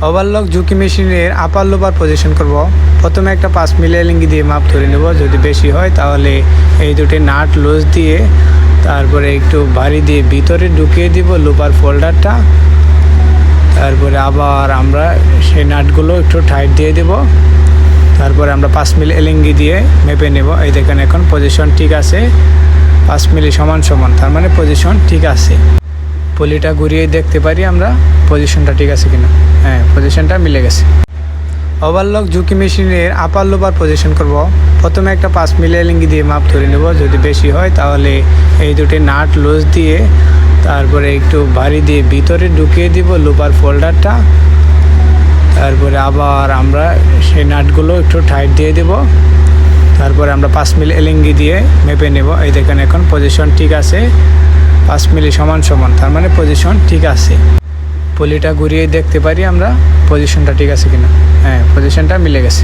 Overlock ঝুঁকি মেশিনের আপার লোপার position করব। প্রথমে একটা 5 মিলি এলিঙ্গি দিয়ে মাপ ধরে নেব। যদি বেশি হয় তাহলে এই দুটি নাট লুজ দিয়ে তারপরে একটু ভারী দিয়ে ভিতরে ঢুকিয়ে দিব লোপার ফোল্ডারটা। তারপরে আবার আমরা সেই নাটগুলো একটু টাইট দিয়ে দেব। তারপরে আমরা 5 মিলি এলিঙ্গি দিয়ে মেপে নেব। এই দেখেন এখন পজিশন ঠিক আছে, 5 মিলি সমান সমান, তার মানে পজিশন ঠিক আছে। পলিটা ঘুরিয়ে দেখতে পারি আমরা পজিশনটা ঠিক আছে কিনা। হ্যাঁ, পজিশনটা মিলে গেছে। ওভারলক ঝুঁকি মেশিনের আপার লোপার পজিশন করব। প্রথমে একটা 5 মিলি এলিঙ্গি দিয়ে মাপ ধরে নেব। যদি বেশি হয় তাহলে এই দুটি নাট লুজ দিয়ে তারপরে একটু ভারী দিয়ে ভিতরে ঢুকিয়ে দিব লোপার ফোল্ডারটা। তারপরে আবার আমরা সেই নাটগুলো একটু টাইট দিয়ে দেব। তারপরে আমরা 5 মিলি এলিঙ্গি দিয়ে মেপে নেব। এই দেখেন এখন পজিশন ঠিক আছে, 5 মিলি সমান সমান, তার মানে পজিশন ঠিক আছে। পলিটা ঘুরিয়ে দেখতে পারি আমরা পজিশনটা ঠিক আছে কিনা। হ্যাঁ, পজিশনটা মিলে গেছে।